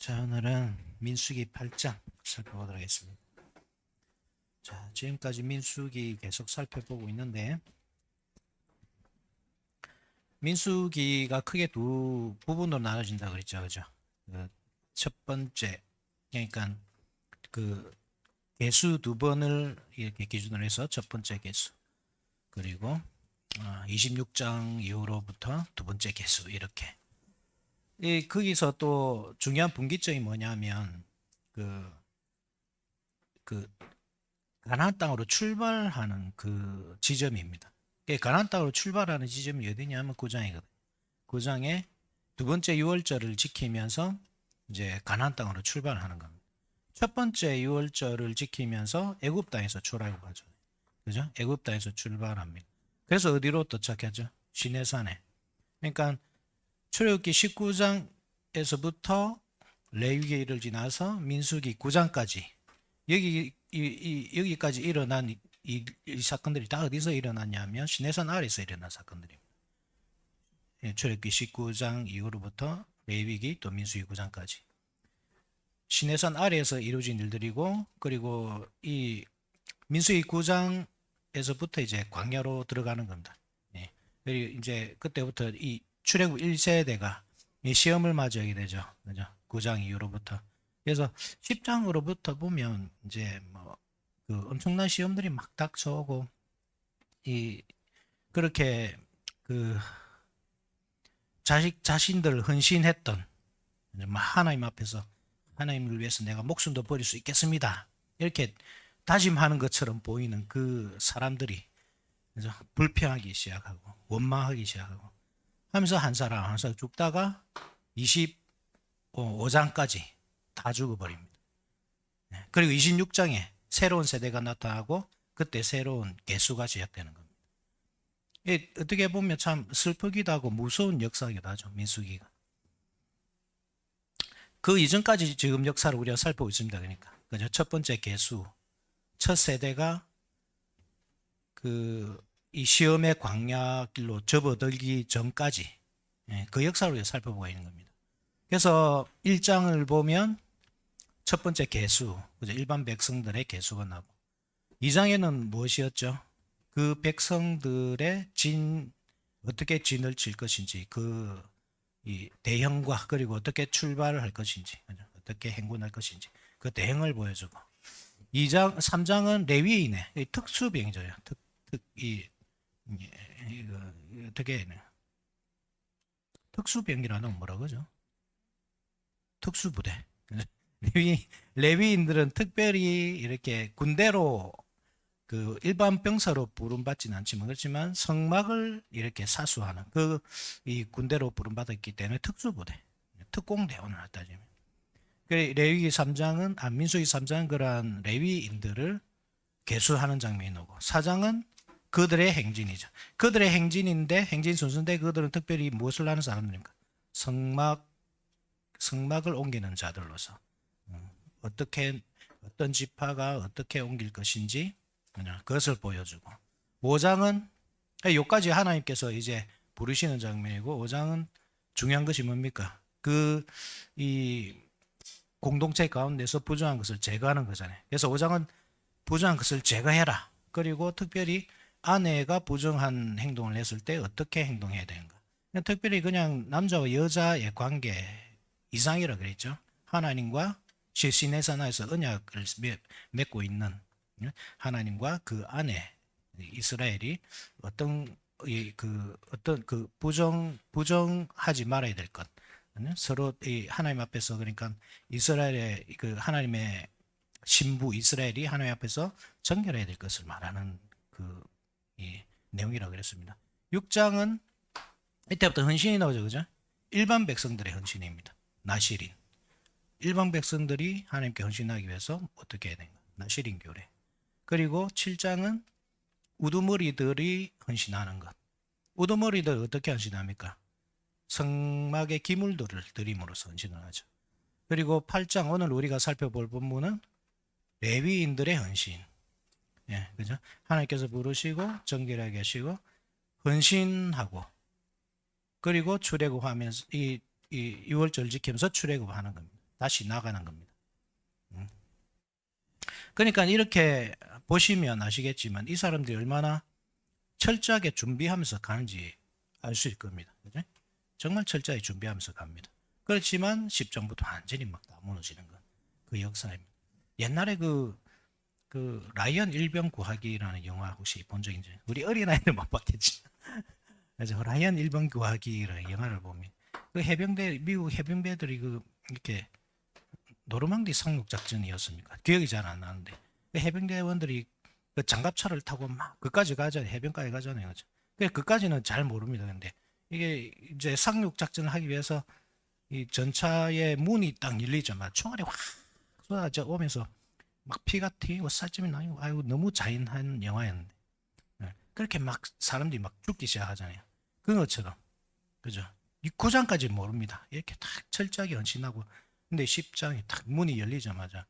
자, 오늘은 민수기 8장 살펴보도록 하겠습니다. 자, 지금까지 민수기 계속 살펴보고 있는데, 민수기가 크게 두 부분으로 나눠진다 그랬죠, 그죠? 첫 번째, 그러니까 그 개수 두 번을 이렇게 기준으로 해서 첫 번째 개수, 그리고 26장 이후로부터 두 번째 개수 이렇게. 거기서 또 중요한 분기점이 뭐냐면 그 가나안 땅으로 출발하는 그 지점입니다. 가나안 땅으로 출발하는 지점이 어디냐면 9장이거든요. 9장에 두 번째 유월절을 지키면서 이제 가나안 땅으로 출발하는 겁니다. 첫 번째 유월절을 지키면서 애굽 땅에서 출애굽하죠. 그죠? 애굽 땅에서 출발합니다. 그래서 어디로 도착하죠? 시내산에. 그러니까 출애굽기 19장에서부터 레위기를 지나서 민수기 9장까지 여기까지 일어난 이 사건들이 다 어디서 일어났냐면 시내산 아래에서 일어난 사건들입니다. 출애굽기 19장 이후로부터 레위기 또 민수기 9장까지 시내산 아래에서 이루어진 일들이고, 그리고 이 민수기 9장에서부터 이제 광야로 들어가는 겁니다. 그리고 이제 그때부터 이 출애굽 1세대가 시험을 맞이하게 되죠. 그죠? 9장 이후로부터. 그래서 10장으로부터 보면 이제 그 엄청난 시험들이 막 닥쳐오고, 그렇게 그 자신들 헌신했던 하나님 앞에서 하나님을 위해서 내가 목숨도 버릴 수 있겠습니다, 이렇게 다짐하는 것처럼 보이는 그 사람들이 그죠? 불평하기 시작하고 원망하기 시작하고 하면서 한 사람 한 사람 죽다가 25장까지 다 죽어버립니다. 그리고 26장에 새로운 세대가 나타나고 그때 새로운 개수가 시작되는 겁니다. 어떻게 보면 참 슬프기도 하고 무서운 역사이기도 하죠, 민수기가. 그 이전까지 지금 역사를 우리가 살펴보고 있습니다. 그러니까 그죠? 첫 번째 개수, 첫 세대가 이 시험의 광야길로 접어들기 전까지 그 역사를 우리가 살펴보고 있는 겁니다. 그래서 1장을 보면 첫 번째 개수, 그죠? 일반 백성들의 개수가 나고, 2장에는 무엇이었죠? 그 백성들의 어떻게 진을 칠 것인지, 이 대형과 그리고 어떻게 출발을 할 것인지, 그죠? 어떻게 행군할 것인지 그 대형을 보여주고, 3장은 레위인의 특수병이죠. 어떻게 특수병이라는 뭐라 그러죠? 특수부대. 레위인들은 특별히 이렇게 군대로 그 일반 병사로 부름받지는 않지만, 그렇지만 성막을 이렇게 사수하는 이 군대로 부름받았기 때문에 특수부대, 특공대 오늘 따지면. 레위기 3장은 민수기 3장은 그러한 레위인들을 계수하는 장면이 나오고, 4장은 그들의 행진이죠. 그들의 행진인데, 행진 순서인데 그들은 특별히 무엇을 하는 사람들입니까? 성막을 옮기는 자들로서 어떤 지파가 어떻게 옮길 것인지 그것을 보여주고, 5장은 여기까지 하나님께서 이제 부르시는 장면이고, 5장은 중요한 것이 뭡니까? 이 공동체 가운데서 부정한 것을 제거하는 거잖아요. 그래서 5장은 부정한 것을 제거해라. 그리고 특별히 아내가 부정한 행동을 했을 때 어떻게 행동해야 되는가. 특별히 그냥 남자와 여자의 관계 이상이라 그랬죠. 하나님과 시내산에서 언약을 맺고 있는 하나님과 그 아내 이스라엘이 어떤 부정하지 말아야 될 것, 서로 하나님 앞에서, 그러니까 이스라엘의 그 하나님의 신부 이스라엘이 하나님 앞에서 정결해야 될 것을 말하는 내용이라고 그랬습니다. 6장은 이때부터 헌신이 나오죠, 그죠? 일반 백성들의 헌신입니다. 나실인. 일반 백성들이 하나님께 헌신하기 위해서 어떻게 해야 되는가? 나실인 교례. 그리고 7장은 우두머리들이 헌신하는 것. 우두머리들 어떻게 헌신합니까? 성막의 기물들을 드림으로써 헌신을 하죠. 그리고 8장, 오늘 우리가 살펴볼 본문은 레위인들의 헌신. 그죠? 하나님께서 부르시고 정결하게 하시고 헌신하고, 그리고 출애굽하면서 이 6월절 지키면서 출애굽하는 겁니다. 다시 나가는 겁니다. 그러니까 이렇게 보시면 아시겠지만 이 사람들이 얼마나 철저하게 준비하면서 가는지 알 수 있을 겁니다. 그죠? 정말 철저하게 준비하면서 갑니다. 그렇지만 10장부터 완전히 막 다 무너지는 건 그 역사입니다. 옛날에 그 라이언 일병 구하기라는 영화 혹시 본 적 있는지? 우리 어린아이들 못 봤겠지. 그래서 라이언 일병 구하기라는 영화를 보면 그 해병대 미국 해병대들이 그 이렇게 노르망디 상륙 작전이었습니까? 기억이 잘 안 나는데 그 해병대원들이 그 장갑차를 타고 막 그까지 가잖아요. 해변까지 가잖아요. 그죠? 그까지는 잘 모릅니다. 근데 이게 이제 상륙 작전을 하기 위해서 이 전차의 문이 딱 열리자마자 총알이 확 쏟아져 오면서 막 피가 튀고 살점이 나고 아유 너무 잔인한 영화였는데 그렇게 막 사람들이 막 죽기 시작하잖아요. 그것처럼 그죠? 이 9장까지 모릅니다. 이렇게 딱 철저하게 헌신하고 근데 10장이 딱 문이 열리자마자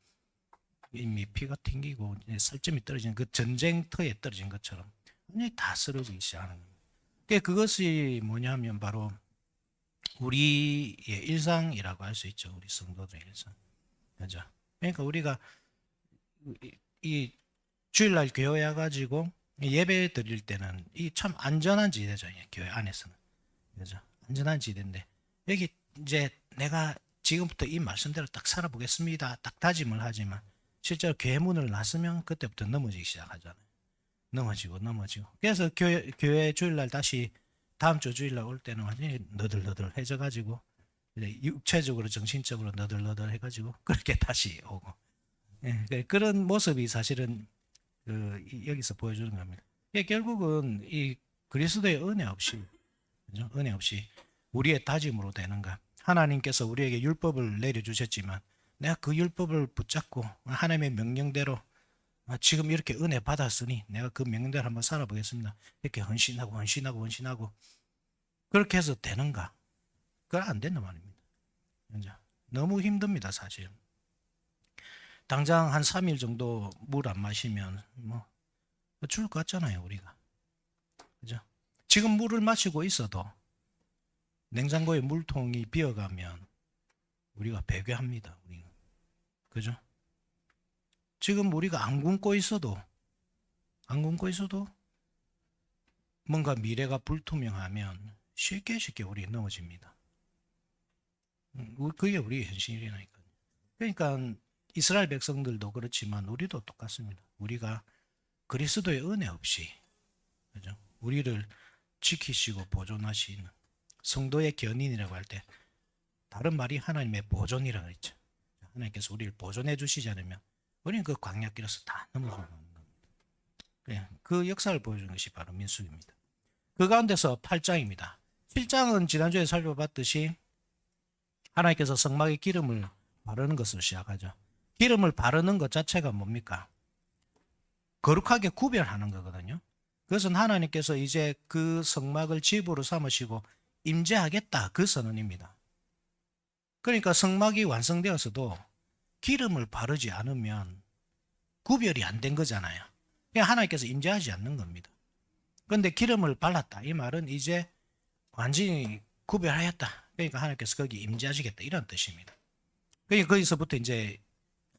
이미 피가 튕기고 살점이 떨어지는 그 전쟁터에 떨어진 것처럼 완전히 다 쓰러지기 시작하는 겁니다. 그것이 뭐냐면 바로 우리의 일상이라고 할 수 있죠. 우리 성도들의 일상. 그죠? 그러니까 우리가 이 주일날 교회 와가지고 예배 드릴 때는 이 참 안전한 지대죠. 교회 안에서는. 그죠? 안전한 지대인데 여기 이제 내가 지금부터 이 말씀대로 딱 살아보겠습니다. 딱 다짐을 하지만 실제로 교회 문을 나서면 그때부터 넘어지기 시작하잖아요. 넘어지고. 그래서 교회 주일날 다시 다음 주 주일날 올 때는 완전히 너덜너덜해져가지고 육체적으로 정신적으로 너덜너덜해가지고 그렇게 다시 오고 그런 모습이 사실은 여기서 보여주는 겁니다. 결국은 이 그리스도의 은혜 없이 그죠? 은혜 없이 우리의 다짐으로 되는가? 하나님께서 우리에게 율법을 내려주셨지만 내가 그 율법을 붙잡고 하나님의 명령대로 지금 이렇게 은혜 받았으니 내가 그 명령대로 한번 살아보겠습니다. 이렇게 헌신하고 그렇게 해서 되는가? 그건 안 된단 말입니다. 너무 힘듭니다, 사실. 당장 한 3일 정도 물 안 마시면 뭐 죽을 것 같잖아요, 우리가. 그죠? 지금 물을 마시고 있어도 냉장고에 물통이 비어가면 우리가 배괴합니다. 우리는. 그죠? 지금 우리가 안 굶고 있어도 뭔가 미래가 불투명하면 쉽게 우리 넘어집니다. 그게 우리의 현실이라니까요. 그러니까 이스라엘 백성들도 그렇지만 우리도 똑같습니다. 우리가 그리스도의 은혜 없이 그죠? 우리를 지키시고 보존하시는 성도의 견인이라고 할 때 다른 말이 하나님의 보존이라고 했죠. 하나님께서 우리를 보존해 주시지 않으면 우리는 그 광야길에서 다 넘어가는 겁니다. 그 역사를 보여주는 것이 바로 민수기입니다. 그 가운데서 8장입니다. 7장은 지난주에 살펴봤듯이 하나님께서 성막에 기름을 바르는 것을 시작하죠. 기름을 바르는 것 자체가 뭡니까? 거룩하게 구별하는 거거든요. 그것은 하나님께서 이제 그 성막을 집으로 삼으시고 임재하겠다 그 선언입니다. 그러니까 성막이 완성되어서도 기름을 바르지 않으면 구별이 안 된 거잖아요. 그러니까 하나님께서 임재하지 않는 겁니다. 그런데 기름을 발랐다 이 말은 이제 완전히 구별하였다. 그러니까 하나님께서 거기 임재하시겠다 이런 뜻입니다. 그러니까 거기서부터 이제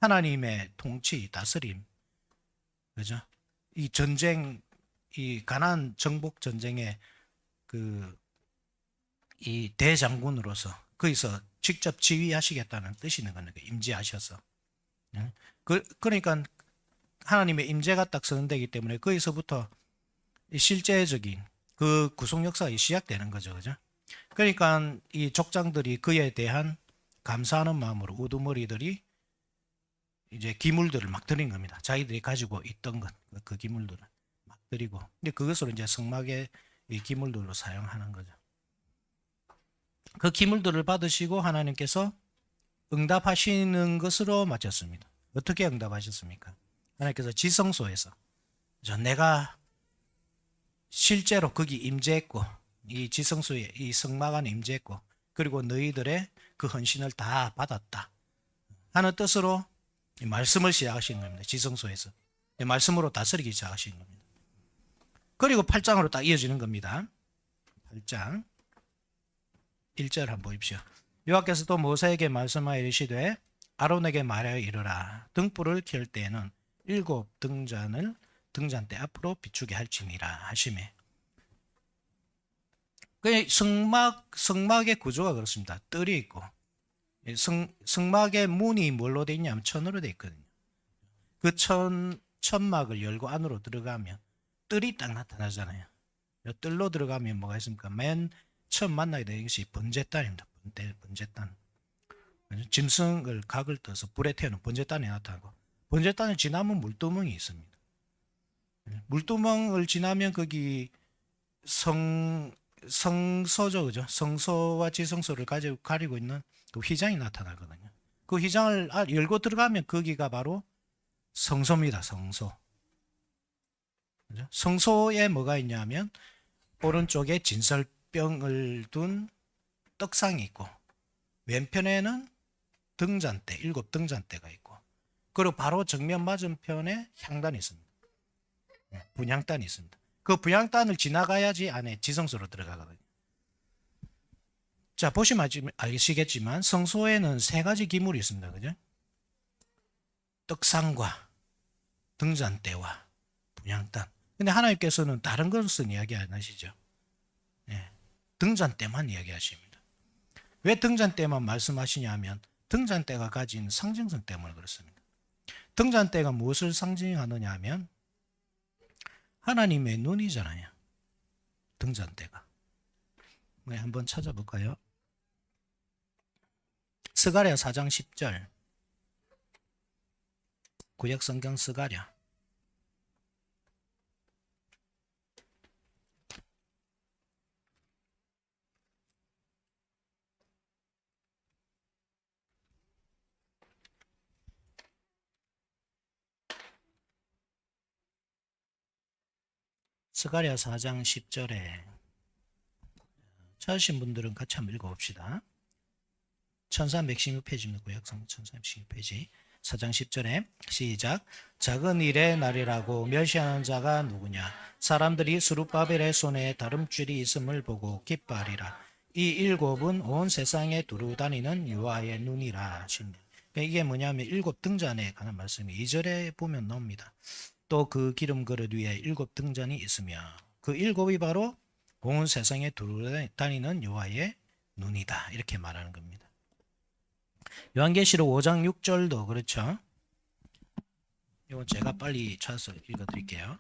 하나님의 통치, 다스림, 그죠? 이 전쟁, 이 가나안 정복 전쟁의 이 대장군으로서 거기서 직접 지휘하시겠다는 뜻이 있는 거니까 임재하셔서. 그러니까 하나님의 임재가 딱 선언되기 때문에 거기서부터 실제적인 그 구속 역사가 시작되는 거죠, 그죠? 그러니까 이 족장들이 그에 대한 감사하는 마음으로 우두머리들이 이제 기물들을 막 드린 겁니다. 자기들이 가지고 있던 것, 그 기물들을 막 드리고, 근데 그것으로 이제 성막의 이 기물들로 사용하는 거죠. 그 기물들을 받으시고 하나님께서 응답하시는 것으로 마쳤습니다. 어떻게 응답하셨습니까? 하나님께서 지성소에서 내가 실제로 거기 임재했고 이 지성소에 이 성막 안에 임재했고 그리고 너희들의 그 헌신을 다 받았다 하는 뜻으로 말씀을 시작하시는 겁니다. 지성소에서 말씀으로 다스리기 시작하시는 겁니다. 그리고 8장으로 딱 이어지는 겁니다. 8장 1절 한번 보십시오. 여호와께서 또 모세에게 말씀하여 이르시되 아론에게 말하여 이르라. 등불을 켤 때에는 7 등잔을 등잔대 앞으로 비추게 할지니라 하시매. 그 성막의 구조가 그렇습니다. 뜰이 있고 성막의 문이 뭘로 돼 있냐면 천으로 돼 있거든요. 그 천막을 열고 안으로 들어가면 뜰이 딱 나타나잖아요. 뜰로 들어가면 뭐가 있습니까? 맨 처음 만나게 되는 것이 번제단입니다. 번제단. 짐승을 각을 떠서 불에 태우는 번제단이 나타나고, 번제단을 지나면 물두멍이 있습니다. 물두멍을 지나면 거기 성소죠, 그죠? 성소와 지성소를 가리고 있는 그 휘장이 나타나거든요. 그 휘장을 열고 들어가면 거기가 바로 성소입니다. 성소. 그죠? 성소에 뭐가 있냐면 오른쪽에 진설병을 둔 떡상이 있고 왼편에는 등잔대, 7 등잔대가 있고, 그리고 바로 정면 맞은편에 향단이 있습니다. 분향단이 있습니다. 그 분향단을 지나가야지 안에 지성소로 들어가거든요. 자, 보시면 아시겠지만 성소에는 3가지 기물이 있습니다. 그죠? 떡상과 등잔대와 분향단. 근데 하나님께서는 다른 것은 이야기 안 하시죠. 등잔대만 이야기하십니다. 왜 등잔대만 말씀하시냐면 등잔대가 가진 상징성 때문에 그렇습니다. 등잔대가 무엇을 상징하느냐 하면 하나님의 눈이잖아요. 등잔대가. 한번 찾아볼까요? 스가랴 4장 10절. 구약성경 스가랴. 스가랴 4장 10절에 찾으신 분들은 같이 한번 읽어봅시다. 1316페이지입니다. 구약성경 1316페이지 4장 10절에 시작. 작은 일의 날이라고 멸시하는 자가 누구냐? 사람들이 스룹바벨의 손에 다름줄이 있음을 보고 기뻐하리라. 이 7은 온 세상에 두루 다니는 여호와의 눈이라 하십니다. 이게 뭐냐면 7 등잔에 관한 말씀이 2절에 보면 나옵니다. 또 그 기름 그릇 위에 7 등잔이 있으며 그 7이 바로 온 세상에 두루 다니는 여호와의 눈이다. 이렇게 말하는 겁니다. 요한계시록 5장 6절도 그렇죠. 이건 제가 빨리 찾아서 읽어드릴게요.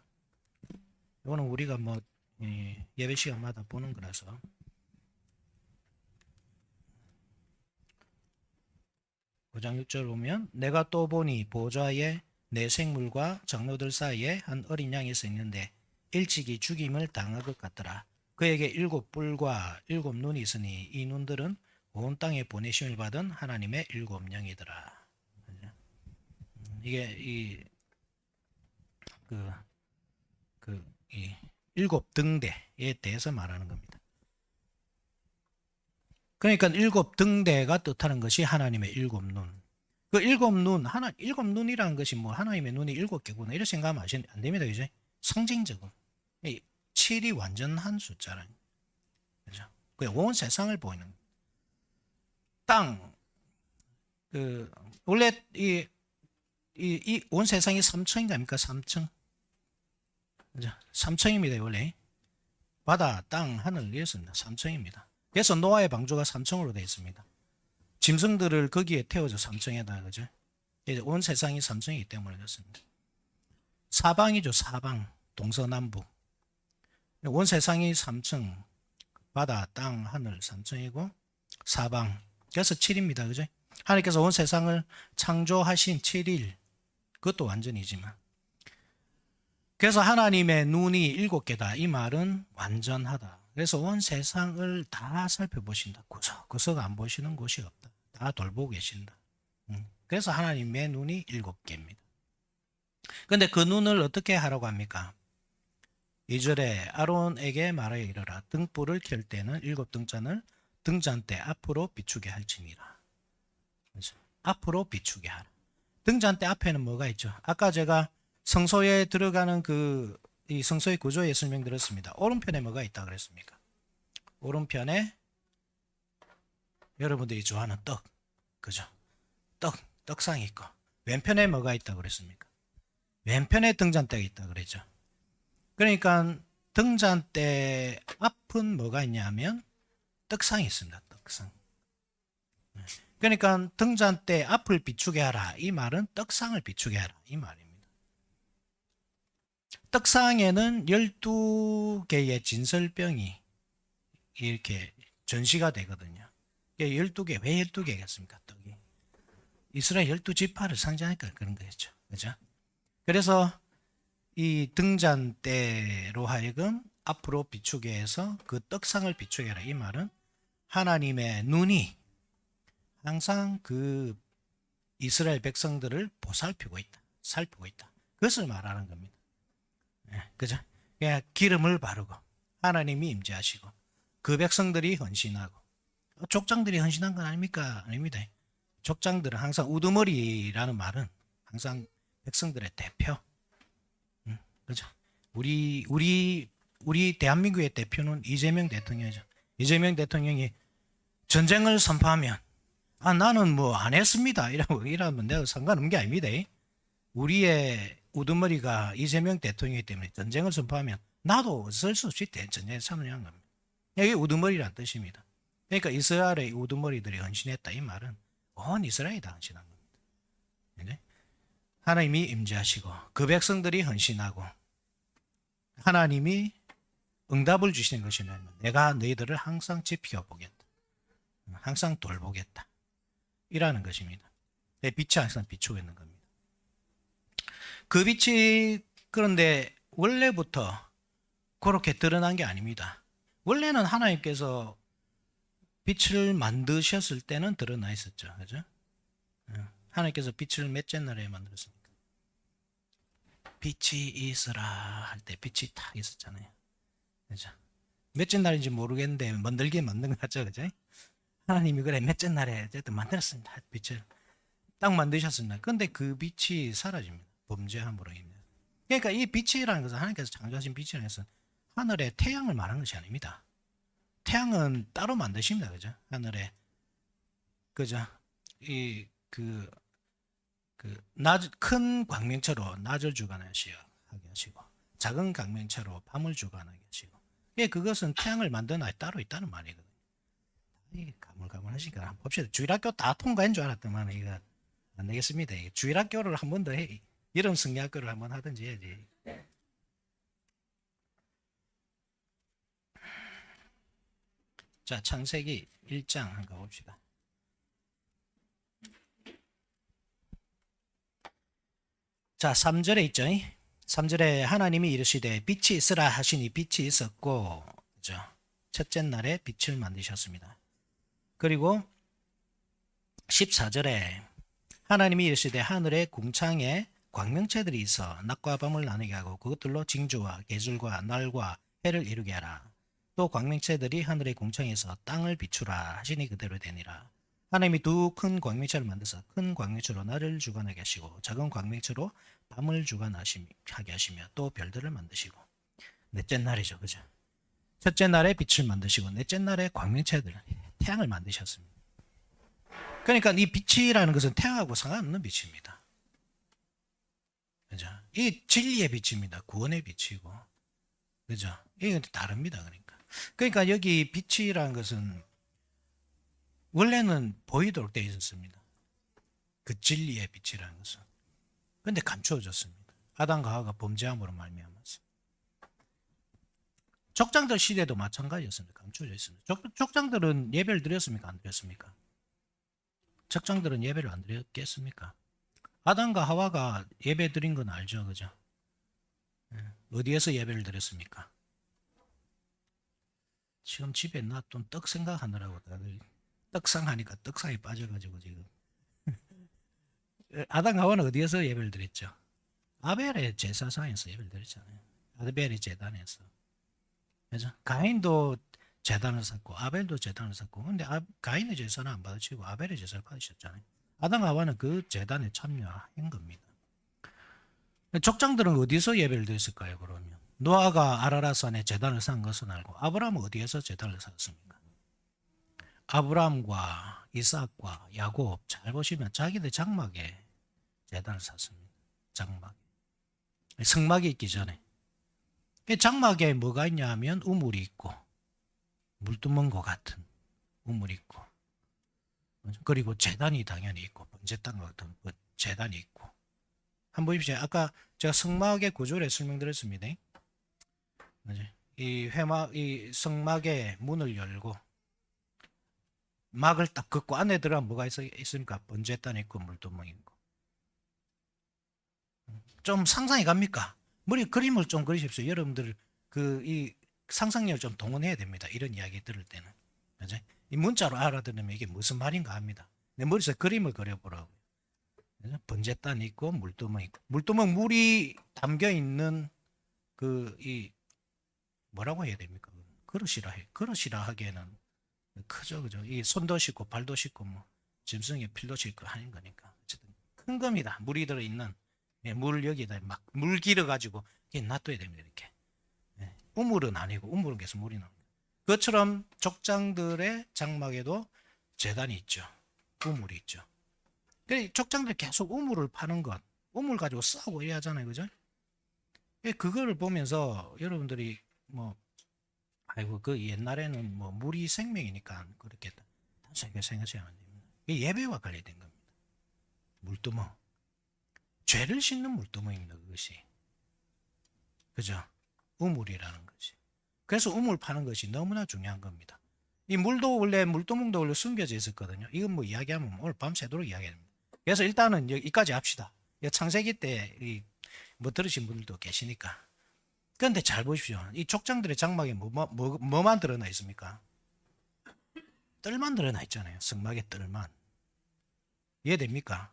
이거는 우리가 뭐 예배 시간마다 보는 거라서. 장 6절 보면 내가 또 보니 보좌에 내 생물과 장로들 사이에 한 어린 양이 서 있는데 일찍이 죽임을 당할 것 같더라. 그에게 7 뿔과 7 눈이 있으니 이 눈들은 온 땅에 보내심을 받은 하나님의 7 영이더라. 이게 이 7 등대에 대해서 말하는 겁니다. 그러니까 7 등대가 뜻하는 것이 하나님의 7 눈. 그 7 눈, 7 눈이라는 것이 뭐 하나님의 눈이 7개구나 이렇게 생각하면 안 됩니다. 그죠? 상징적으로. 7이 완전한 숫자라는. 그죠? 온 세상을 보이는. 땅. 원래 온 세상이 3층인가 아닙니까? 3층. 그죠? 3층입니다. 원래. 바다, 땅, 하늘 이었습니다. 3층입니다. 그래서 노아의 방주가 3층으로 되어 있습니다. 짐승들을 거기에 태워서 3층에다, 그죠? 온 세상이 3층이기 때문에 그렇습니다. 사방이죠, 사방. 동서남북. 온 세상이 3층. 바다, 땅, 하늘 3층이고, 사방. 그래서 7입니다, 그죠? 하나님께서 온 세상을 창조하신 7일. 그것도 완전이지만. 그래서 하나님의 눈이 7개다. 이 말은 완전하다. 그래서 온 세상을 다 살펴보신다. 구석구석 안 보시는 곳이 없다. 다 돌보고 계신다. 그래서 하나님의 눈이 7개입니다. 그런데 그 눈을 어떻게 하라고 합니까? 2절에 아론에게 말하여 이르라. 등불을 켤 때는 7 등잔을 등잔대 앞으로 비추게 할지니라. 그렇죠? 앞으로 비추게 하라. 등잔대 앞에는 뭐가 있죠? 아까 제가 성소에 들어가는 이 성소의 구조에 설명드렸습니다. 오른편에 뭐가 있다 그랬습니까? 오른편에 여러분들이 좋아하는 떡, 그죠? 떡상이 있고 왼편에 뭐가 있다고 그랬습니까? 왼편에 등잔대가 있다고 그랬죠. 그러니까 등잔대 앞은 뭐가 있냐면 떡상이 있습니다. 떡상. 그러니까 등잔대 앞을 비추게 하라. 이 말은 떡상을 비추게 하라. 이 말입니다. 떡상에는 12개의 진설병이 이렇게 전시가 되거든요. 12개, 왜 12개겠습니까? 떡이. 이스라엘 12지파를 상징하니까 그런 거겠죠. 그죠? 그래서 이 등잔대로 하여금 앞으로 비추게 해서 그 떡상을 비추게 하라. 이 말은 하나님의 눈이 항상 그 이스라엘 백성들을 보살피고 있다. 살피고 있다. 그것을 말하는 겁니다. 그죠? 기름을 바르고 하나님이 임재하시고 그 백성들이 헌신하고 족장들이 헌신한 건 아닙니까? 아닙니다. 족장들은 항상 우두머리라는 말은 항상 백성들의 대표. 그죠? 우리 대한민국의 대표는 이재명 대통령이죠. 이재명 대통령이 전쟁을 선포하면 나는 뭐 안 했습니다. 이러면 내가 상관없는 게 아닙니다. 우리의 우두머리가 이재명 대통령이기 때문에 전쟁을 선포하면 나도 어쩔 수 없이 전쟁에 참여한 겁니다. 이게 우두머리란 뜻입니다. 그러니까 이스라엘의 우두머리들이 헌신했다. 이 말은 온 이스라엘이 다 헌신한 겁니다. 하나님이 임재하시고 그 백성들이 헌신하고 하나님이 응답을 주시는 것이면 내가 너희들을 항상 지켜보겠다. 항상 돌보겠다. 이라는 것입니다. 내 빛이 항상 비추고 있는 겁니다. 그 빛이 그런데 원래부터 그렇게 드러난 게 아닙니다. 원래는 하나님께서 빛을 만드셨을 때는 드러나 있었죠. 그죠? 하나님께서 빛을 몇째 날에 만들었습니까? 빛이 있으라 할 때 빛이 딱 있었잖아요. 그죠? 몇째 날인지 모르겠는데 만들긴 만든 거 같죠. 그죠? 하나님이 그래 몇째 날에 어쨌든 만들었습니다. 빛을 딱 만드셨습니다. 그런데 그 빛이 사라집니다. 범죄함으로 인해. 그러니까 이 빛이라는 것은 하나님께서 창조하신 빛이라는 것은 하늘에 태양을 말하는 것이 아닙니다. 태양은 따로 만드십니다. 그죠? 하늘에 그죠? 큰 광명체로 낮을 주관하게 하시고 작은 광명체로 밤을 주관하게 하시고 그것은 태양을 만드는 아이 따로 있다는 말이거든요. 가물가물하시니까 한번 봅시다. 주일학교 다 통과한 줄 알았더만 이거 안 되겠습니다. 주일학교를 한 번 더 해. 이런 승리학교를 한번 하든지 해야지. 자, 창세기 1장 한번 봅시다. 자, 3절에 있죠. 3절에 하나님이 이르시되 빛이 있으라 하시니 빛이 있었고, 그죠? 첫째 날에 빛을 만드셨습니다. 그리고 14절에 하나님이 이르시되 하늘의 궁창에 광명체들이 있어 낮과 밤을 나누게 하고 그것들로 징조와 계절과 날과 해를 이루게 하라. 또 광명체들이 하늘의 궁창에서 땅을 비추라 하시니 그대로 되니라. 하나님이 두 큰 광명체를 만드사 큰 광명체로 날을 주관하게 하시고 작은 광명체로 밤을 주관하게 하시며 또 별들을 만드시고 넷째 날이죠. 그죠? 첫째 날에 빛을 만드시고 넷째 날에 광명체들 태양을 만드셨습니다. 그러니까 이 빛이라는 것은 태양하고 상관없는 빛입니다. 그죠? 이 진리의 빛입니다. 구원의 빛이고. 그죠? 이게 다릅니다. 그러니까 여기 빛이라는 것은 원래는 보이도록 되어 있었습니다. 그 진리의 빛이라는 것은. 그런데 감추어졌습니다. 아담과 하와가 범죄함으로 말미암아서. 족장들 시대도 마찬가지였습니다. 감추어져 있습니다. 족장들은 예배를 드렸습니까? 안 드렸습니까? 족장들은 예배를 안 드렸겠습니까? 아담과 하와가 예배 드린 건 알죠, 그죠? 어디에서 예배를 드렸습니까? 지금 집에 놔둔 떡 생각하느라고 다들 떡상하니까 떡상에 빠져가지고 지금 아담과 하와는 어디에서 예배를 드렸죠? 아벨의 제사상에서 예배를 드렸잖아요. 아벨의 제단에서. 그죠? 가인도 제단을 쌓고 아벨도 제단을 쌓고 근데 가인의 제사는 안 받으시고 아벨의 제사를 받으셨잖아요. 아담과 하와는 그 제단에 참여한 겁니다. 족장들은 어디서 예배를 드렸을까요? 그러면 노아가 아라랏산에 제단을 쌓은 것은 알고 아브라함은 어디에서 제단을 쌓았습니까? 아브라함과 이삭과 야곱 잘 보시면 자기들 장막에 제단을 샀습니다. 장막에. 성막이 있기 전에. 장막에 뭐가 있냐 하면 우물이 있고 물두멍과 같은 우물이 있고 그리고 제단이 당연히 있고 번제단과 같은 제단이 있고 한번 보십시오. 아까 제가 성막의 구조를 설명드렸습니다. 이 성막의 문을 열고 막을 딱 긋고 안에 들어가면 뭐가 있습니까? 번제단이 있고 물두멍이 있고. 좀 상상이 갑니까? 머리 그림을 좀 그리십시오. 여러분들 이 상상력을 좀 동원해야 됩니다. 이런 이야기 들을 때는. 그죠? 이 문자로 알아들으면 이게 무슨 말인가 합니다. 내 머릿속에 그림을 그려보라고. 번제단이 있고 물두멍이 있고. 물두멍 물이 담겨 있는 이 뭐라고 해야 됩니까? 그릇이라 하기에는 크죠, 그죠? 이 손도 씻고 발도 씻고 뭐 짐승의 필도 씻고 하는 거니까 어쨌든 큰 겁니다. 물이 들어 있는 물 여기다 막 물 길어 가지고 놔둬야 됩니다. 이렇게 우물은 아니고 우물은 계속 물이 나옵니다. 그것처럼 족장들의 장막에도 제단이 있죠. 우물이 있죠. 족장들이 계속 우물을 파는 것, 우물 가지고 싸우고 이래 하잖아요, 그죠? 그거를 보면서 여러분들이 뭐 아이고 그 옛날에는 뭐 물이 생명이니까 그렇게 단순하게 생각하면 안 됩니다. 이게 예배와 관련된 겁니다. 물두멍, 죄를 씻는 물두멍입니다. 그것이 그죠? 우물이라는 것이. 그래서 우물 파는 것이 너무나 중요한 겁니다. 이 물도 원래 물두멍도 원래 숨겨져 있었거든요. 이건 뭐 이야기하면 오늘 밤새도록 이야기합니다. 그래서 일단은 여기까지 합시다. 창세기 때 뭐 들으신 분들도 계시니까. 그런데 잘 보십시오. 이 족장들의 장막에 뭐만 드러나 있습니까? 뜰만 드러나 있잖아요. 성막의 뜰만. 이해됩니까?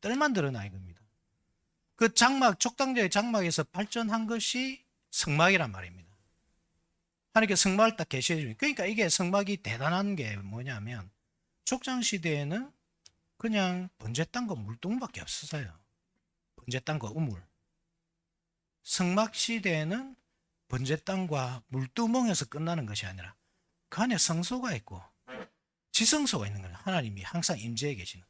뜰만 드러나 이겁니다. 그 족장들의 장막에서 발전한 것이 성막이란 말입니다. 하나님께 성막을 딱 계시해 주니까. 그러니까 이게 성막이 대단한 게 뭐냐면 족장 시대에는 그냥 번제단과 물동밖에 없었어요. 번제단과 우물. 성막 시대에는 번제단과 물두멍에서 끝나는 것이 아니라 그 안에 성소가 있고 지성소가 있는 거예요. 하나님이 항상 임재해 계시는.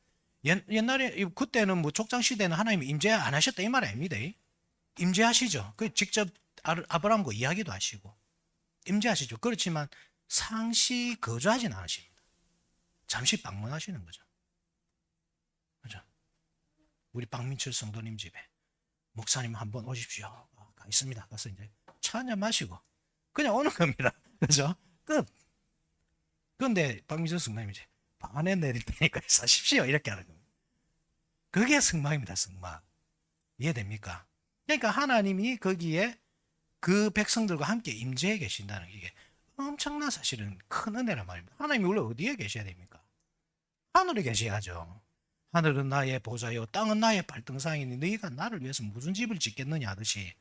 옛날에 그때는 뭐 족장 시대는 하나님이 임재 안 하셨다 이 말 아닙니다. 임재하시죠. 그 직접 아브라함과 이야기도 하시고 임재하시죠. 그렇지만 상시 거주하진 않으십니다. 잠시 방문하시는 거죠. 그죠? 우리 박민철 성도님 집에 목사님 한번 오십시오. 가 있습니다. 가서 이제 차 한잔 마시고 그냥 오는 겁니다. 그죠? 끝. 그런데 박민철 성도님 이제 방 안에 내릴 테니까 사십시오. 이렇게 하는 겁니다. 그게 성막입니다. 성막. 이해됩니까? 그러니까 하나님이 거기에 그 백성들과 함께 임재해 계신다는 게 엄청난 사실은 큰 은혜란 말입니다. 하나님이 원래 어디에 계셔야 됩니까? 하늘에 계셔야죠. 하늘은 나의 보좌요 땅은 나의 발등상이니 너희가 나를 위해서 무슨 집을 짓겠느냐 하듯이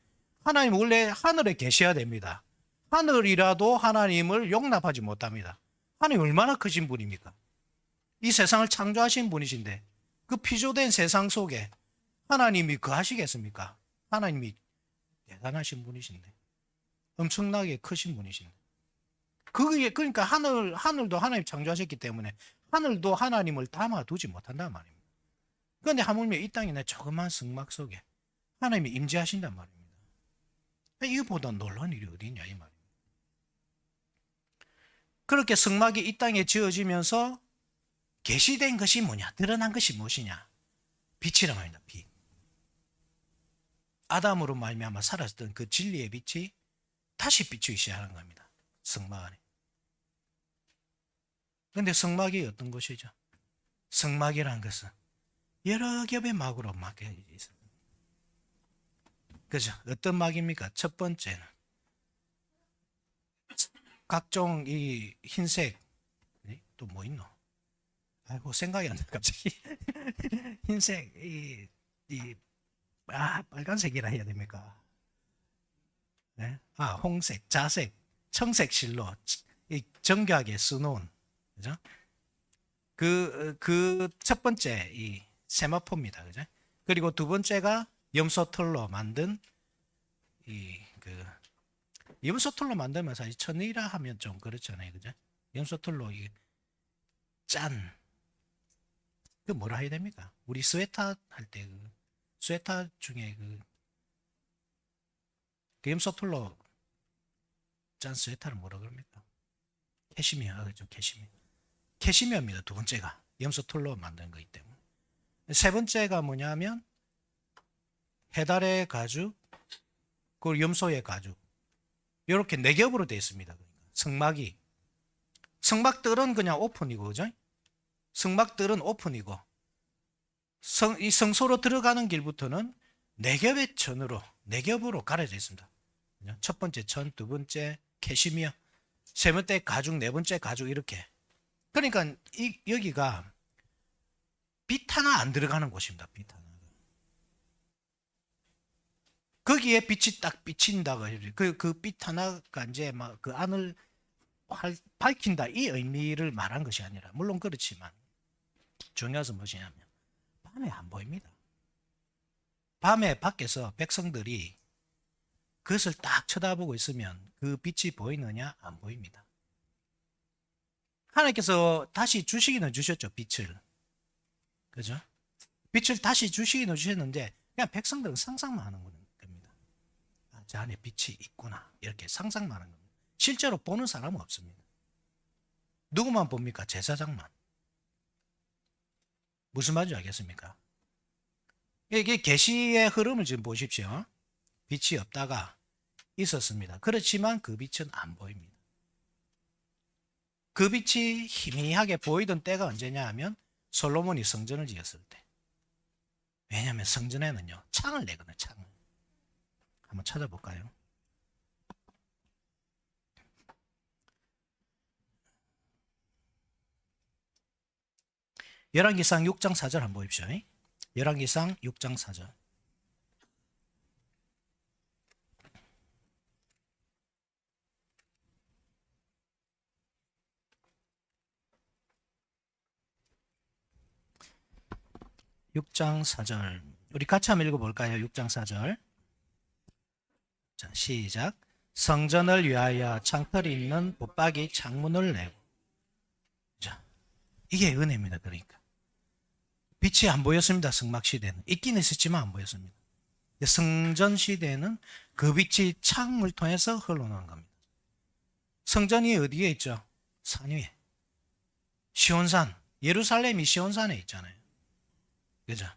하나님 원래 하늘에 계셔야 됩니다. 하늘이라도 하나님을 용납하지 못합니다. 하나님 얼마나 크신 분입니까? 이 세상을 창조하신 분이신데 그 피조된 세상 속에 하나님이 거하시겠습니까? 하나님이 대단하신 분이신데 엄청나게 크신 분이신데 그러니까 하늘도 하나님 창조하셨기 때문에 하늘도 하나님을 담아두지 못한단 말입니다. 그런데 하물며 이 땅에 내 조그만 성막 속에 하나님이 임재하신단 말입니다. 이거보다 놀라운 일이 어디 있냐 이 말입니다. 그렇게 성막이 이 땅에 지어지면서 계시된 것이 뭐냐? 드러난 것이 무엇이냐? 빛이란 말입니다. 빛. 아담으로 말미암아 사라졌던 그 진리의 빛이 다시 비추기 시작하는 겁니다. 성막 안에. 그런데 성막이 어떤 것이죠? 성막이라는 것은 여러 겹의 막으로 막혀 있습니다. 그죠? 어떤 막입니까? 첫 번째는 각종 이 흰색 또 뭐 있노? 아이고 생각이 안 나 갑자기. 흰색 빨간색이라 해야 됩니까? 네? 홍색, 자색, 청색 실로 정교하게 써놓은 그죠? 그 첫 번째 이 세마포입니다. 그죠? 그리고 두 번째가 염소털로 만든 염소털로 만들면 사실 천이라 하면 좀 그렇잖아요. 그죠? 염소털로 짠. 그 뭐라 해야 됩니까? 우리 스웨터 할 때 그 스웨터 중에 그 염소툴로 짠 스웨터를 뭐라 그럽니까? 캐시미어, 그죠? 캐시미어. 캐시미어입니다. 두 번째가 염소툴로 만든 거기 때문에. 세 번째가 뭐냐면 해달의 가죽, 그리고 염소의 가죽. 이렇게 네 겹으로 되어 있습니다. 그러니까 성막이. 성막들은 그냥 오픈이고, 그죠? 성막들은 오픈이고, 이 성소로 들어가는 길부터는 네 겹의 천으로, 네 겹으로 가려져 있습니다. 첫 번째 천, 두 번째 캐시미어, 세 번째 가죽, 네 번째 가죽, 이렇게. 그러니까 여기가 빛 하나 안 들어가는 곳입니다. 빛 하나. 거기에 빛이 딱 비친다고 해요. 그 빛 하나가 이제 막 그 안을 밝힌다, 이 의미를 말한 것이 아니라, 물론 그렇지만 중요한 것은 무엇이냐면 밤에 안 보입니다. 밤에 밖에서 백성들이 그것을 딱 쳐다보고 있으면 그 빛이 보이느냐? 안 보입니다. 하나님께서 다시 주시기는 주셨죠, 빛을. 그죠? 빛을 다시 주시기는 주셨는데 그냥 백성들은 상상만 하는 겁니다. 아, 저 안에 빛이 있구나, 이렇게 상상만 하는 겁니다. 실제로 보는 사람은 없습니다. 누구만 봅니까? 제사장만. 무슨 말인지 알겠습니까? 이게 계시의 흐름을 지금 보십시오. 빛이 없다가 있었습니다. 그렇지만 그 빛은 안 보입니다. 그 빛이 희미하게 보이던 때가 언제냐 하면 솔로몬이 성전을 지었을 때. 왜냐하면 성전에는요, 창을 내거든요. 창을. 한번 찾아볼까요? 열왕기상 6장 4절 한번 보십시오. 열왕기상 6장 4절. 육장 4절. 우리 같이 한번 읽어볼까요? 6장 4절. 자, 시작. 성전을 위하여 창틀이 있는 붙박이 창문을 내고. 자, 이게 은혜입니다. 그러니까 빛이 안 보였습니다. 성막 시대는 있긴 있었지만 안 보였습니다. 성전 시대에는 그 빛이 창을 통해서 흘러나오는 겁니다. 성전이 어디에 있죠? 산 위에. 시온산. 예루살렘이 시온산에 있잖아요. 그죠?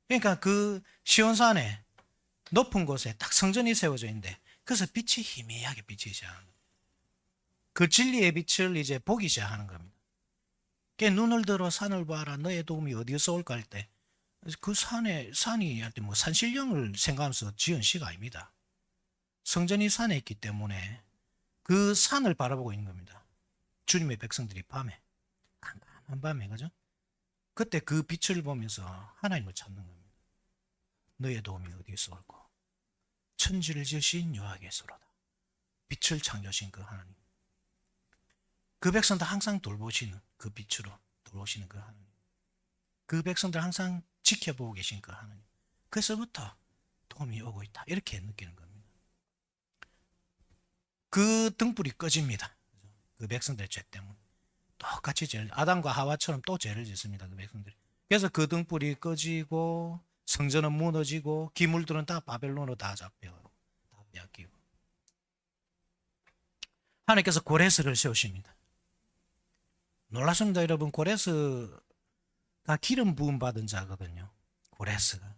그러니까 그 시온산에 높은 곳에 딱 성전이 세워져 있는데 그래서 빛이 희미하게 비치기 시작하는 거예요. 그 진리의 빛을 이제 보기 시작하는 겁니다. 눈을 들어 산을 봐라, 너의 도움이 어디서 올까 할 때 그 산이 할 때 뭐 산신령을 생각하면서 지은 시가 아닙니다. 성전이 산에 있기 때문에 그 산을 바라보고 있는 겁니다. 주님의 백성들이 밤에, 깜깜한 밤에, 그죠? 그때 그 빛을 보면서 하나님을 찾는 겁니다. 너의 도움이 어디서 올고 천지를 지으신 여호와께서로다. 빛을 창조하신 그 하나님. 그 백성들 항상 돌보시는 그 빛으로 돌보시는 그 하나님. 그 백성들 항상 지켜보고 계신 그 하나님. 그래서부터 도움이 오고 있다, 이렇게 느끼는 겁니다. 그 등불이 꺼집니다. 그 백성들의 죄 때문에 똑같이 아담과 하와처럼 또 죄를 짓습니다. 그 백성들이. 그래서 그 등불이 꺼지고 성전은 무너지고 기물들은 다 바벨론으로 다 잡혀가고 다 빼앗기고. 하나님께서 고레스를 세우십니다. 놀랐습니다, 여러분. 고레스가 기름 부음 받은 자거든요. 고레스가.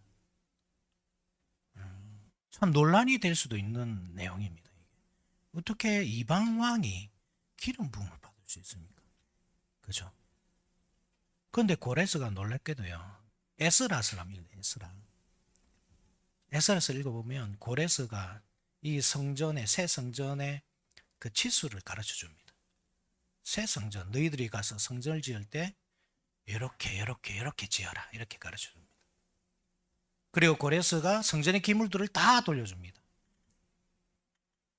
참 논란이 될 수도 있는 내용입니다. 어떻게 이방 왕이 기름 부음을 받을 수 있습니까? 그죠? 그런데 고레스가 놀랍게도요, 에스라스랍니다. 에스라스 읽어보면 고레스가 이 성전의, 새 성전의 그 치수를 가르쳐 줍니다. 새 성전, 너희들이 가서 성전을 지을 때 이렇게 지어라, 이렇게 가르쳐 줍니다. 그리고 고레스가 성전의 기물들을 다 돌려줍니다.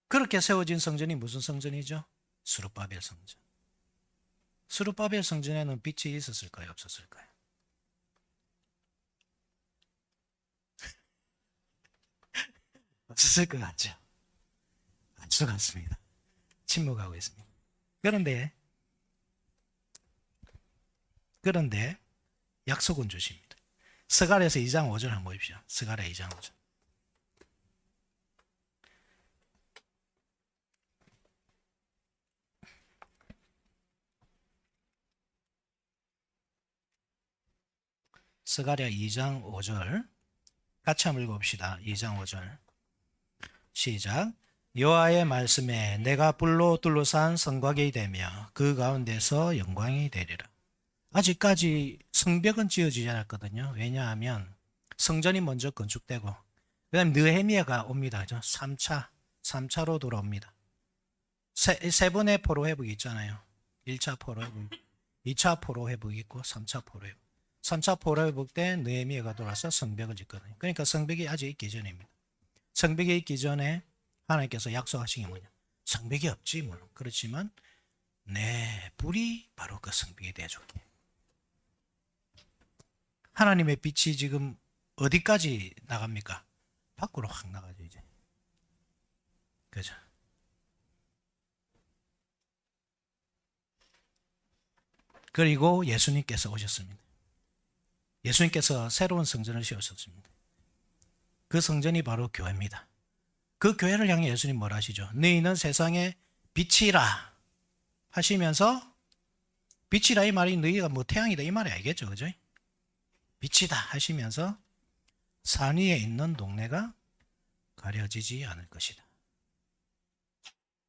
그렇게 세워진 성전이 무슨 성전이죠? 스룹바벨 성전. 스룹바벨 성전에는 빛이 있었을까요? 없었을까요? 없었을 것 같죠? 안것 같습니다. 침묵하고 있습니다. 그런데 그런데 약속은 주십니다. 스가랴서 2장 5절 한번 보십시오. 스가랴 2장 5절. 스가랴 2장 5절 같이 한번 읽어봅시다. 2장 5절 시작. 여호와의 말씀에 내가 불로 둘러싼 성곽이 되며 그 가운데서 영광이 되리라. 아직까지 성벽은 지어지지 않았거든요. 왜냐하면 성전이 먼저 건축되고 그 다음에 느헤미야가 옵니다. 그죠? 3차로 돌아옵니다. 세 번의 포로 회복이 있잖아요. 1차 포로 회복, 2차 포로 회복이 있고 3차 포로 회복. 3차 포로 회복 때 느헤미야가 돌아서 성벽을 짓거든요. 그러니까 성벽이 아직 있기 전입니다. 성벽이 있기 전에 하나님께서 약속하신 게 뭐냐? 성벽이 없지 물론 그렇지만 내 불이 바로 그 성벽이 되어줄게. 하나님의 빛이 지금 어디까지 나갑니까? 밖으로 확 나가죠 이제. 그죠? 그리고 예수님께서 오셨습니다. 예수님께서 새로운 성전을 세우셨습니다. 그 성전이 바로 교회입니다. 그 교회를 향해 예수님 뭐라 하시죠? 너희는 세상의 빛이라 하시면서 빛이라 이 말이 너희가 뭐 태양이다 이 말이 알겠죠? 그죠? 빛이다 하시면서 산 위에 있는 동네가 가려지지 않을 것이다.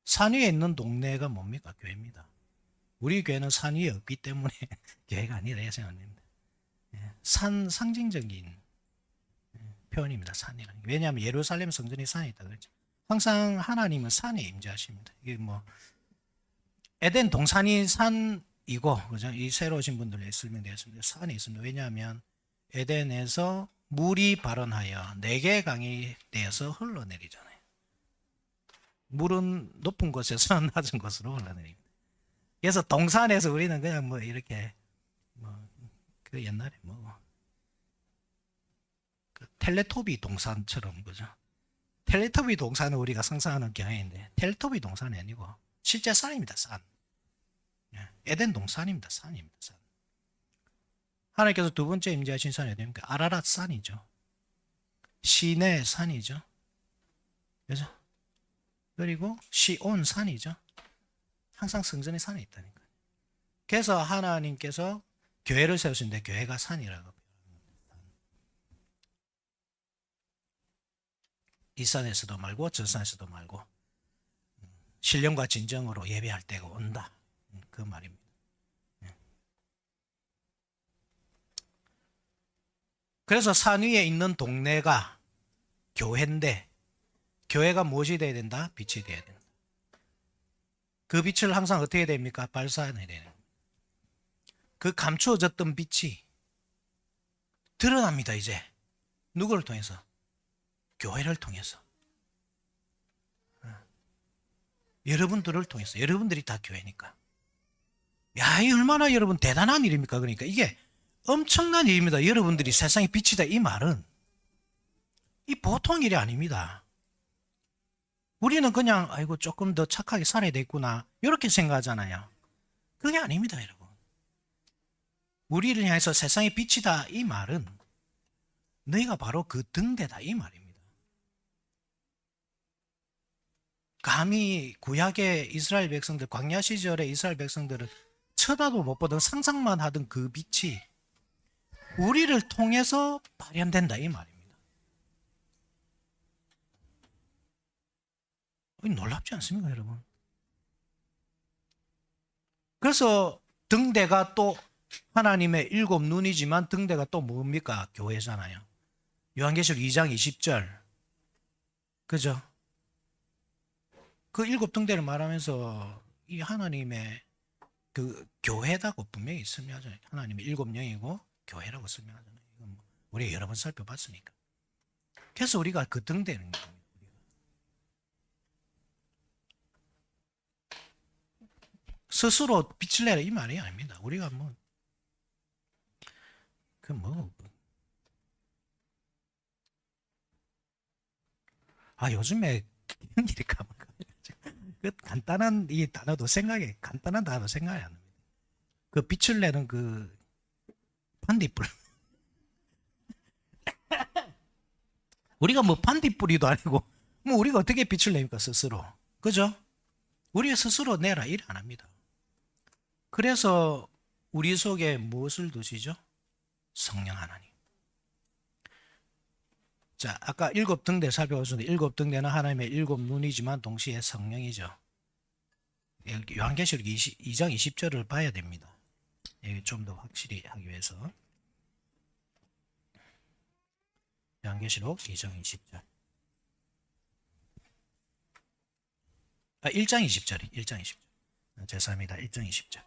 산 위에 있는 동네가 뭡니까? 교회입니다. 우리 교회는 산 위에 없기 때문에 교회가 아니라 생각합니다. 산 상징적인 표현입니다. 산이라는 게. 왜냐하면 예루살렘 성전이 산에 있다 그랬죠. 항상 하나님은 산에 임재하십니다. 이게 뭐 에덴 동산이 산이고 그죠? 이 새로 오신 분들에 설명되었습니다. 산에 있습니다. 왜냐하면 에덴에서 물이 발원하여 4개의 강이 되어서 흘러내리잖아요. 물은 높은 곳에서 낮은 곳으로 흘러내립니다. 그래서 동산에서 우리는 그냥 뭐 이렇게 그 옛날에 그 텔레토비 동산처럼 그죠? 텔레토비 동산은 우리가 상상하는 경향인데 텔레토비 동산이 아니고 실제 산입니다. 산. 에덴 동산입니다. 산입니다. 산. 하나님께서 두 번째 임재하신 산이 어디입니까? 아라랏 산이죠. 시내 산이죠. 그죠? 그리고 시온 산이죠. 항상 성전의 산에 있다니까요. 그래서 하나님께서 교회를 세우시는데 교회가 산이라고. 이 산에서도 말고 저 산에서도 말고 신령과 진정으로 예배할 때가 온다. 그 말입니다. 그래서 산 위에 있는 동네가 교회인데 교회가 무엇이 돼야 된다? 빛이 돼야 된다. 그 빛을 항상 어떻게 됩니까? 발산해야 되는. 그 감추어졌던 빛이 드러납니다. 이제 누구를 통해서? 교회를 통해서. 여러분들을 통해서. 여러분들이 다 교회니까. 야, 이 얼마나 여러분 대단한 일입니까? 그러니까 이게 엄청난 일입니다. 여러분들이 세상의 빛이다 이 말은 이 보통 일이 아닙니다. 우리는 그냥 아이고 조금 더 착하게 살아야 되겠구나 이렇게 생각하잖아요. 그게 아닙니다. 여러분. 우리를 향해서 세상의 빛이다 이 말은 너희가 바로 그 등대다 이 말입니다. 감히 구약의 이스라엘 백성들, 광야 시절의 이스라엘 백성들은 쳐다도 못 보던 상상만 하던 그 빛이 우리를 통해서 발현된다 이 말입니다. 놀랍지 않습니까, 여러분? 그래서 등대가 또 하나님의 7 눈이지만 등대가 또 뭡니까? 교회잖아요. 요한계시록 2장 20절. 그죠? 그 7 등대를 말하면서 이 하나님의 그 교회다고 분명히 설명하잖아요. 하나님의 7 영이고 교회라고 설명하잖아요. 이건 우리가 여러 번 살펴봤으니까. 그래서 우리가 그 등대는 겁니다. 스스로 빛을 내라 이 말이 아닙니다. 우리가 요즘에 이런 일이 그 간단한 이 단어도 간단한 단어도 생각이 안 납니다. 그 빛을 내는 그 반딧불. 우리가 뭐 반딧불이도 아니고 뭐 우리가 어떻게 빛을 냅니까 스스로. 그죠? 우리 스스로 내라 일 안 합니다. 그래서 우리 속에 무엇을 두시죠? 성령 하나님. 자, 아까 일곱 등대 살펴봤는데 일곱 등대는 하나님의 일곱 눈이지만 동시에 성령이죠. 요한계시록 2장 20절을 봐야 됩니다. 여기 좀 더 확실히 하기 위해서. 요한계시록 2장 20절. 1장 20절이 1장 20절. 죄송합니다. 1장 20절.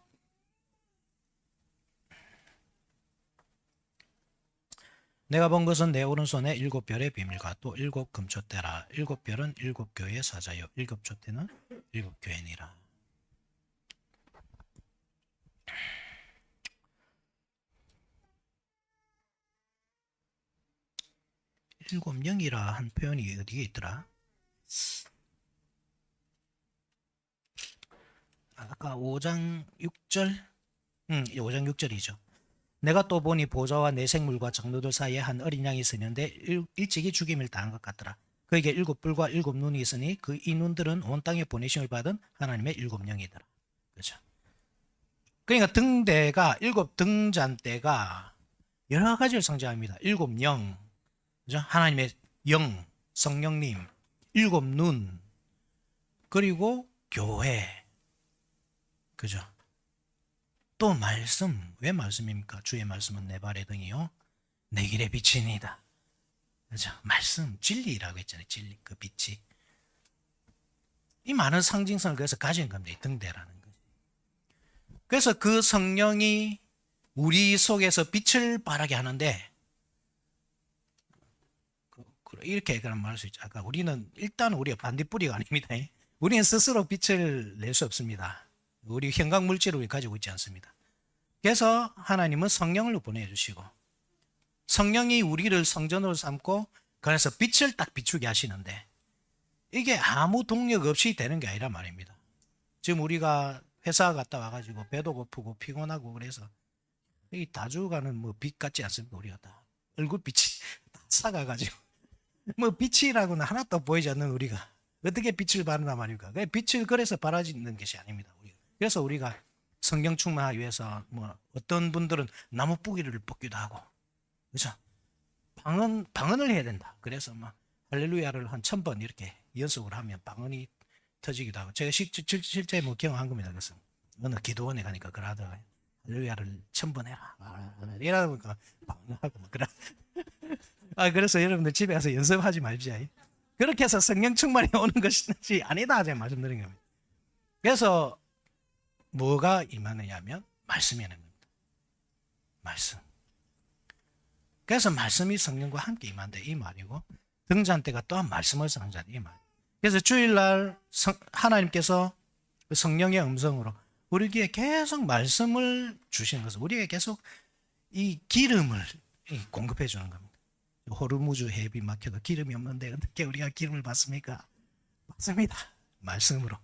내가 본 것은 내 오른손에 일곱 별의 비밀과 또 일곱 금촛대라. 일곱 별은 일곱 교회의 사자요 일곱 촛대는 일곱 교회니라. 일곱 영이라 한 표현이 어디에 있더라? 아까 5장 6절? 5장 6절이죠. 내가 또 보니 보좌와 네 생물과 장로들 사이에 한 어린 양이 있었는데 일찍이 죽임을 당한 것 같더라. 그에게 일곱 뿔과 일곱 눈이 있으니 그 이 눈들은 온 땅에 보내심을 받은 하나님의 일곱 영이더라. 그렇죠? 그러니까 등대가 일곱 등잔대가 여러 가지를 상징합니다. 일곱 영, 그죠? 하나님의 영, 성령님, 일곱 눈, 그리고 교회, 그죠? 또 말씀. 왜 말씀입니까? 주의 말씀은 내 발의 등이요 내 길의 빛이니이다. 그죠? 말씀, 진리라고 했잖아요. 진리, 그 빛이. 이 많은 상징성을 그래서 가진 겁니다. 이 등대라는 거지. 그래서 그 성령이 우리 속에서 빛을 발하게 하는데 이렇게 그런 말할 수 있죠. 아까 우리는 일단 우리가 반딧불이가 아닙니다. 우리는 스스로 빛을 낼 수 없습니다. 우리 현각 물질을 우리 가지고 있지 않습니다. 그래서 하나님은 성령을 보내주시고 성령이 우리를 성전으로 삼고 그래서 빛을 딱 비추게 하시는데 이게 아무 동력 없이 되는 게 아니라 말입니다. 지금 우리가 회사 갔다 와가지고 배도 고프고 피곤하고 그래서 이 다주가는 뭐 빛 같지 않습니까? 우리가 다 얼굴빛이 다 사가가지고 뭐 빛이라고는 하나도 보이지 않는 우리가 어떻게 빛을 발한단 말입니까? 빛을 그래서 발하지는 것이 아닙니다. 그래서 우리가 성령 충만하기 위해서 뭐 어떤 분들은 나무 뿌기를 뽑기도 하고, 그렇죠? 방언을 해야 된다. 그래서 막 할렐루야를 한 1000번 이렇게 연습을 하면 방언이 터지기도 하고, 제가 실제 뭐 경험한 겁니다. 그래서 어느 기도원에 가니까 그러다가 할렐루야를 1000번 해라. 이러다 보니까 방언하고 막 그래. 그래서 여러분들 집에 가서 연습하지 말지. 그렇게 해서 성령 충만이 오는 것이 아니다. 제가 말씀드린 겁니다. 그래서 뭐가 임하느냐면 말씀이 임하는 겁니다. 말씀. 그래서 말씀이 성령과 함께 임한다 이 말이고 등잔대가 또한 말씀을 상징한다 이 말. 그래서 주일날 하나님께서 성령의 음성으로 우리에게 계속 말씀을 주시는 것은 우리에게 계속 이 기름을 공급해 주는 겁니다. 호르무즈 해협이 막혀도 기름이 없는데 어떻게 우리가 기름을 받습니까? 받습니다. 말씀으로.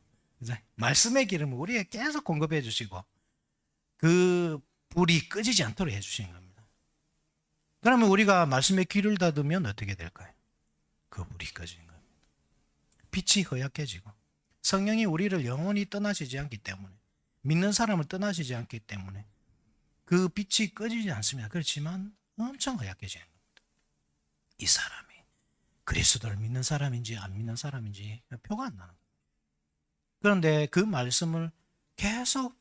말씀의 기름을 우리에게 계속 공급해 주시고 그 불이 꺼지지 않도록 해 주시는 겁니다. 그러면 우리가 말씀에 귀를 닫으면 어떻게 될까요? 그 불이 꺼지는 겁니다. 빛이 허약해지고 성령이 우리를 영원히 떠나시지 않기 때문에 믿는 사람을 떠나시지 않기 때문에 그 빛이 꺼지지 않습니다. 그렇지만 엄청 허약해지는 겁니다. 이 사람이 그리스도를 믿는 사람인지 안 믿는 사람인지 표가 안 나는 겁니다. 그런데 그 말씀을 계속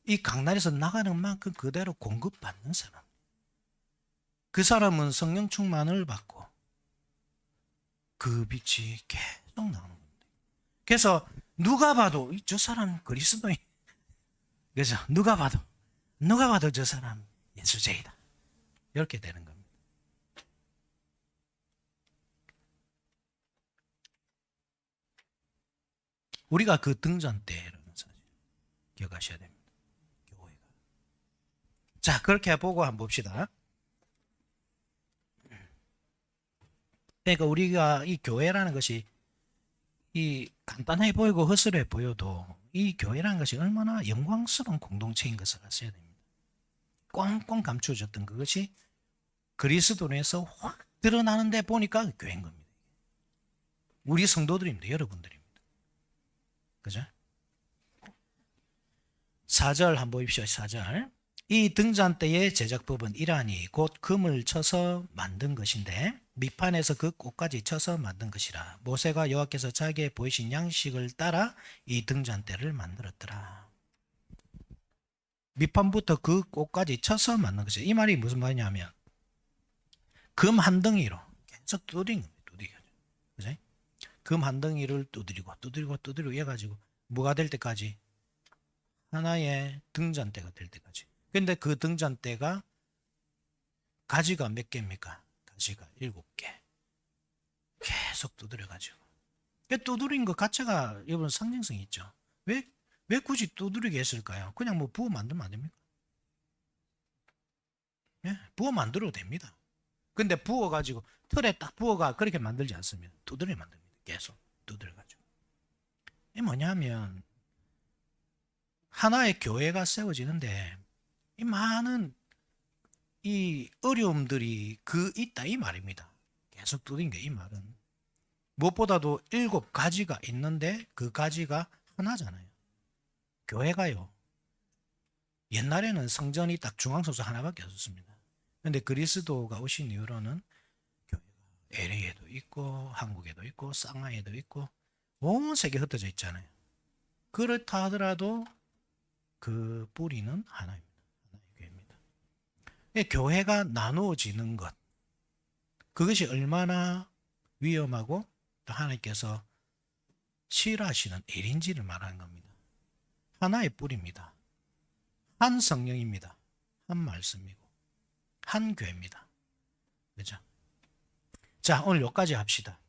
이 강단에서 나가는 만큼 그대로 공급받는 사람, 그 사람은 성령 충만을 받고 그 빛이 계속 나오는 겁니다. 그래서 누가 봐도 저 사람 그리스도인, 그래서 누가 봐도 저 사람 예수제이다 이렇게 되는 겁니다. 우리가 그 등잔대라는 사실 기억하셔야 됩니다. 교회가. 자, 그렇게 보고 한번 봅시다. 그러니까 우리가 이 교회라는 것이 이 간단해 보이고 허술해 보여도 이 교회라는 것이 얼마나 영광스러운 공동체인 것을 아셔야 됩니다. 꽁꽁 감추어졌던 그것이 그리스도인에서 확 드러나는데 보니까 교회인 겁니다. 우리 성도들입니다. 여러분들입니다. 그죠? 4절 한번 보십시오. 4절. 이 등잔대의 제작법은 이러하니 곧 금을 쳐서 만든 것인데 밑판에서 그 꽃까지 쳐서 만든 것이라. 모세가 여호와께서 자기의 보이신 양식을 따라 이 등잔대를 만들었더라. 밑판부터 그 꽃까지 쳐서 만든 것이죠. 이 말이 무슨 말이냐면 금 한 덩이로 계속 두드린 겁니다. 그죠? 금 한 덩이를 두드리고 해가지고 뭐가 될 때까지? 하나의 등잔대가 될 때까지. 근데 그 등잔대가 가지가 몇 개입니까? 가지가 7개. 계속 두드려가지고. 두드린 것 자체가 여러분 상징성이 있죠. 왜 굳이 두드리게 했을까요? 그냥 뭐 부어 만들면 안 됩니까? 예, 부어 만들어도 됩니다. 근데 부어가지고 틀에 딱 부어가 그렇게 만들지 않습니다. 두드려 만듭니다. 계속 두드려가지고. 이게 뭐냐면 하나의 교회가 세워지는데 이 많은 이 어려움들이 있다 이 말입니다. 계속 두드린 게 이 말은 무엇보다도 7가지가 있는데 그 가지가 하나잖아요. 교회가요. 옛날에는 성전이 딱 중앙성소 하나밖에 없었습니다. 근데 그리스도가 오신 이후로는 교회가 LA에도 있고 한국에도 있고 상하이에도 있고 온 세계에 흩어져 있잖아요. 그렇다 하더라도 그 뿌리는 하나입니다. 하나의 교회입니다. 교회가 나누어지는 것, 그것이 얼마나 위험하고 또 하나님께서 싫어하시는 일인지를 말하는 겁니다. 하나의 뿌리입니다. 한 성령입니다. 한 말씀이고 한 교회입니다. 그죠? 자, 오늘 여기까지 합시다.